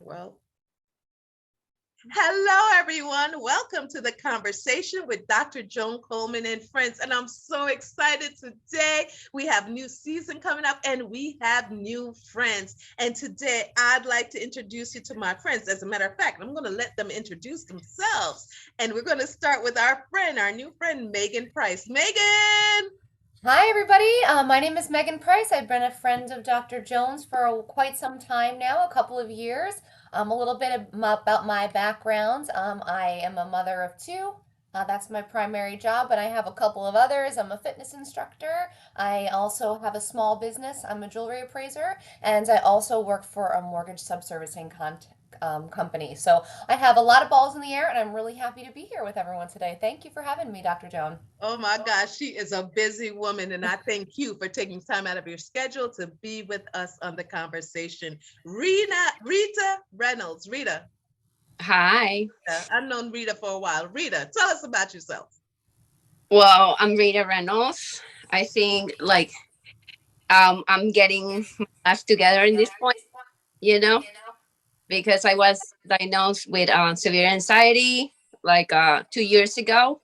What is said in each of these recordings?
Well, hello, everyone. Welcome to the conversation with Dr. Joan Coleman and friends. And I'm so excited today. We have new season coming up and we have new friends. And today I'd like to introduce you to my friends. As a matter of fact, I'm going to let them introduce themselves. And we're going to start with our new friend, Megan Price. Megan! Hi, everybody. My name is Megan Price. I've been a friend of Dr. Jones for quite some time now, a couple of years. A little bit about my background. I am a mother of two. That's my primary job, but I have a couple of others. I'm a fitness instructor. I also have a small business. I'm a jewelry appraiser, and I also work for a mortgage subservicing company. So I have a lot of balls in the air, and I'm really happy to be here with everyone today. Thank you for having me, Dr. Joan. Oh my gosh, she is a busy woman, and I thank you for taking time out of your schedule to be with us on the conversation. Rita Reynolds. Rita, Hi. I've known Rita for a while. Rita, tell us about yourself. Well, I'm Rita Reynolds. I think I'm getting my life together in this point, you know, because I was diagnosed with severe anxiety 2 years ago.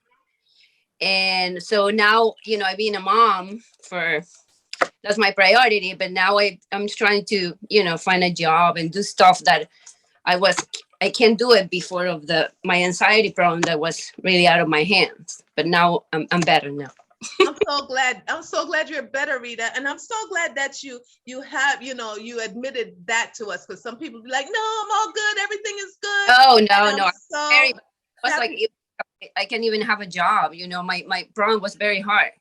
And so now, I've been a mom for that's my priority, but now I'm trying to, find a job and do stuff that I was I can't do it before of the my anxiety problem that was really out of my hands. But now I'm better now. I'm so glad. I'm so glad you're better, Rita, and I'm so glad that you have you admitted that to us, because some people be like, "No, I'm all good. Everything is good," Oh and no, I'm no. so Very was like happy. I can't even have a job. My problem was very hard.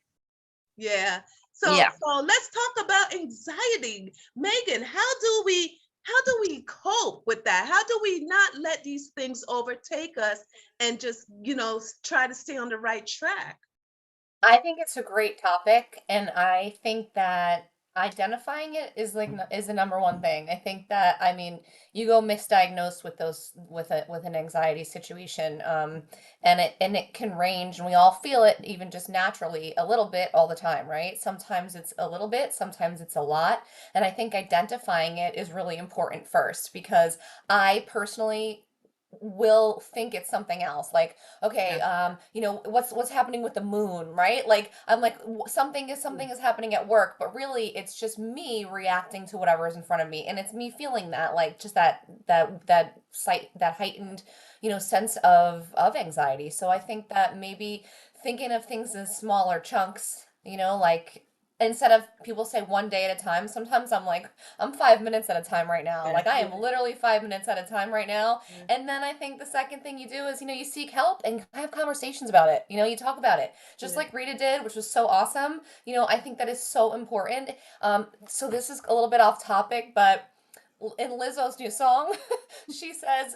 Yeah. So Yeah. so let's talk about anxiety, Megan. How do we cope with that? How do we not let these things overtake us and just try to stay on the right track? I think it's a great topic, and I think that identifying it is is the number one thing. I think that you go misdiagnosed with those with an anxiety situation, and it can range, and we all feel it even just naturally a little bit all the time, right? Sometimes it's a little bit, sometimes it's a lot, and I think identifying it is really important first because I personally will think it's something else, like, okay, Yeah. what's happening with the moon, right? Like, I'm like, something is happening at work, but really it's just me reacting to whatever is in front of me, and it's me feeling that, like, just that heightened, sense of anxiety. So I think that maybe thinking of things in smaller chunks, like, instead of people say one day at a time, sometimes I'm like, I'm 5 minutes at a time right now. Yeah. Like, I am literally 5 minutes at a time right now. Yeah. And then I think the second thing you do is, you seek help and have conversations about it. You talk about it, just Yeah. like Rita did, which was so awesome. I think that is so important. So this is a little bit off topic, but in Lizzo's new song, she says,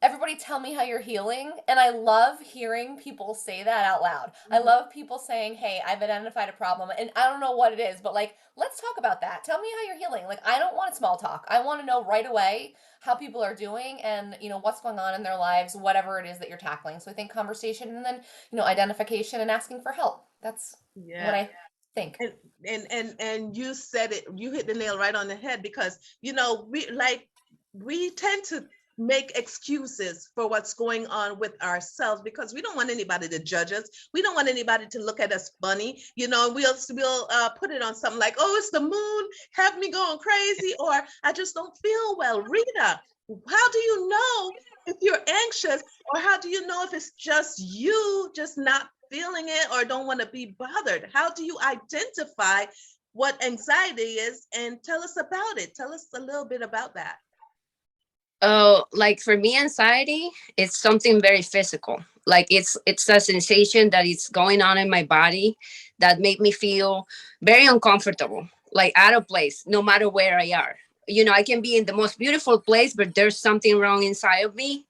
everybody tell me how you're healing. And I love hearing people say that out loud. I Mhm. love people saying, hey, I've identified a problem and I don't know what it is, but, like, let's talk about that. Tell me how you're healing. Like, I don't want small talk. I want to know right away how people are doing and, what's going on in their lives, whatever it is that you're tackling. So I think conversation, and then, identification and asking for help. That's what Yeah. I think. and and you said it, you hit the nail right on the head, because we tend to make excuses for what's going on with ourselves, because we don't want anybody to judge us. We don't want anybody to look at us funny. We'll put it on something like, oh, it's the moon, have me going crazy, or I just don't feel well. Rita, how do you know if you're anxious, or how do you know if it's just you just not feeling it or don't want to be bothered? How do you identify what anxiety is, and tell us about it? Tell us a little bit about that. Oh, like for me, anxiety, it's something very physical. Like it's a sensation that is going on in my body that make me feel very uncomfortable, like out of place, no matter where I are. I can be in the most beautiful place, but there's something wrong inside of me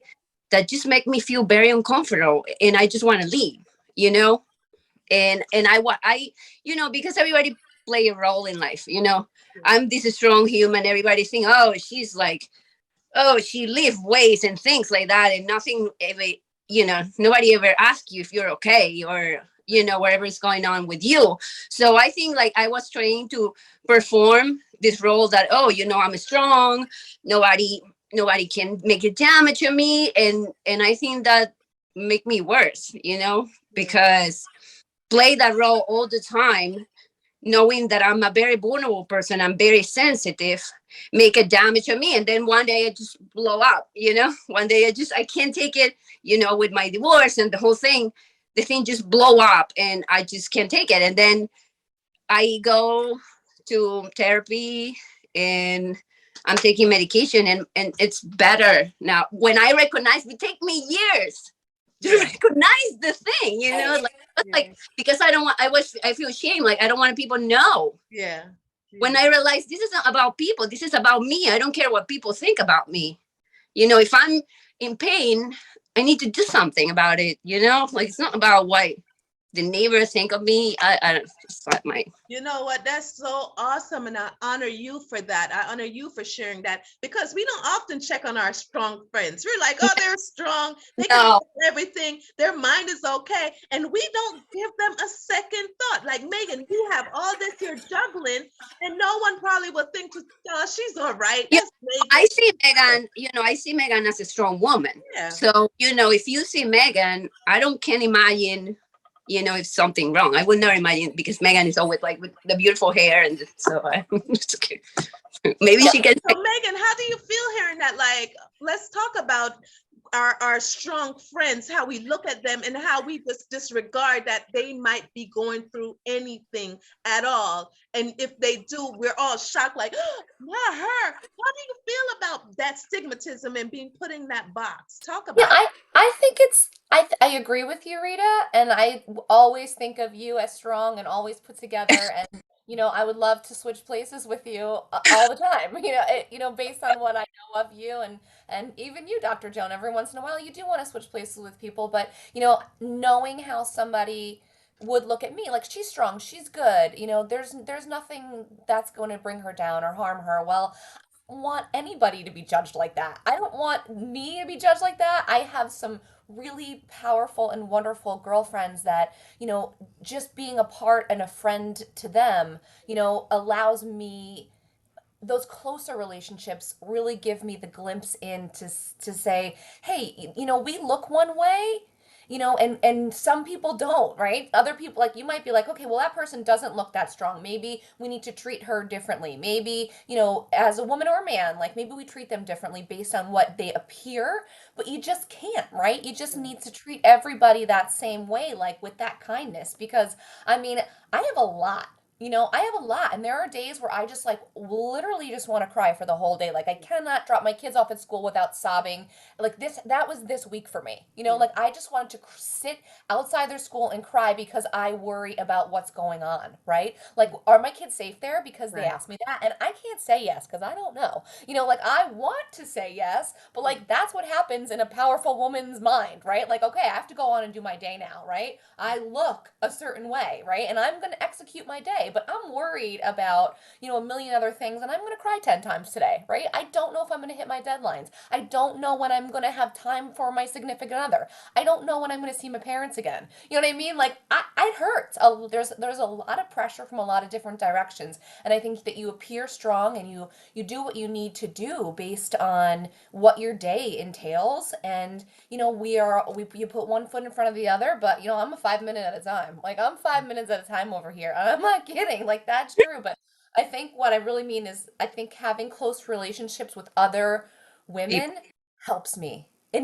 that just make me feel very uncomfortable, and I just want to leave. You know, and because everybody play a role in life. I'm this strong human. Everybody think, oh, she's like, oh, she live ways and things like that, and nothing ever, nobody ever asks you if you're okay, or whatever is going on with you. So I think, like, I was trying to perform this role that, oh, I'm strong, nobody nobody can make a damage to me, and I think that make me worse, Yeah. because play that role all the time, knowing that I'm a very vulnerable person, I'm very sensitive, make a damage to me, and then one day I just blow up. One day I can't take it, with my divorce and the whole thing, the thing just blow up, and I just can't take it, and then I go to therapy, and I'm taking medication, and it's better now. When I recognize, it take me years to Yeah. recognize the thing, Right. like Yeah. because I feel shame, like I don't want people to know. Yeah. When Yeah. I realize this isn't about people, this is about me. I don't care what people think about me. If I'm in pain, I need to do something about it. Like it's not about what the neighbors think of me. I don't. It's not my. You know what? That's so awesome. And I honor you for that. I honor you for sharing that because we don't often check on our strong friends. We're like, oh, they're strong. They can No. handle everything. Their mind is okay. And we don't give them a second thought. Like, Megan, you have all this you're juggling, and no one probably will think to, oh, she's all right. you That's Megan. I see Megan as a strong woman. Yeah. So, if you see Megan, I don't can imagine, if something wrong. I would not imagine, because Megan is always like with the beautiful hair, and so it's okay. Maybe So, she can. so Megan, how do you feel hearing that? Like, let's talk about our strong friends, how we look at them and how we just disregard that they might be going through anything at all. And if they do, we're all shocked, like, oh, not her. How do you feel about that stigmatism and being put in that box? Talk Yeah, about I think I agree with you, Rita, and always think of you as strong and always put together, and I would love to switch places with you all the time. Based on what I know of you, and even you, Dr. Joan, every once in a while you do want to switch places with people, but knowing how somebody would look at me, like, she's strong, she's good, there's nothing that's going to bring her down or harm her. Well, want anybody to be judged like that. I don't want me to be judged like that. I have some really powerful and wonderful girlfriends that, just being a part and a friend to them, allows me, those closer relationships really give me the glimpse in to say, hey, we look one way, and some people don't, right? Other people, like, you might be like, okay, well, that person doesn't look that strong, maybe we need to treat her differently, maybe, as a woman or a man, like, maybe we treat them differently based on what they appear. But you just can't, right? You just it. need to treat everybody that same way, like, with that kindness, because I mean, I have a lot. I have a lot, and there are days where I just, like, literally just want to cry for the whole day. Like, I cannot drop my kids off at school without sobbing. Like, that was this week for me. Yeah. Like, I just wanted to sit outside their school and cry because I worry about what's going on, right? Like, are my kids safe there? Because they Right. asked me that, and I can't say yes because I don't know. Like, I want to say yes, but, like, that's what happens in a powerful woman's mind, right? Like, okay, I have to go on and do my day now, right? I look a certain way, right? And I'm going to execute my day, but I'm worried about, a million other things, and I'm going to cry 10 times today, right? I don't know if I'm going to hit my deadlines. I don't know when I'm going to have time for my significant other. I don't know when I'm going to see my parents again. You know what I mean? Like, it hurts. There's a lot of pressure from a lot of different directions, and I think that you appear strong and you do what you need to do based on what your day entails. And you put one foot in front of the other, but I'm a 5 minute at a time. Like, I'm 5 minutes at a time over here. I'm not kidding. Like, that's true. But I think what I really mean is, I think having close relationships with other women helps me. I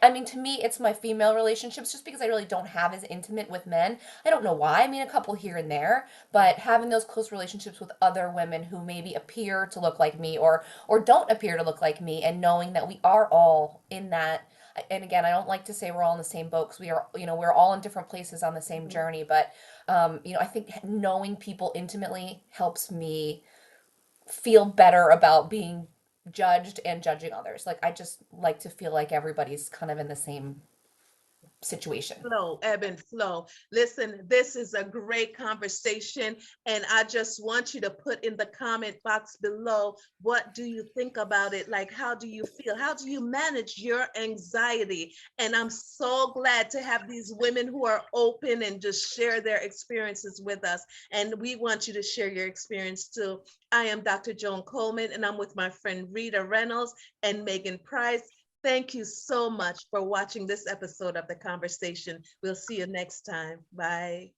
mean, to me, it's my female relationships, just because I really don't have as intimate with men. I don't know why. I mean, a couple here and there, but having those close relationships with other women who maybe appear to look like me, or don't appear to look like me, and knowing that we are all in that. And again, I don't like to say we're all in the same boat, because we are, we're all in different places on the same Mhm. journey. But I think knowing people intimately helps me feel better about being judged and judging others. Like, I just like to feel like everybody's kind of in the same situation. Flow, ebb and flow. Listen, this is a great conversation, and I just want you to put in the comment box below, what do you think about it? Like, how do you feel? How do you manage your anxiety? And I'm so glad to have these women who are open and just share their experiences with us. And we want you to share your experience too. I am Dr. Joan Coleman, and I'm with my friend Rita Reynolds and Megan Price. Thank you so much for watching this episode of The Conversation. We'll see you next time. Bye.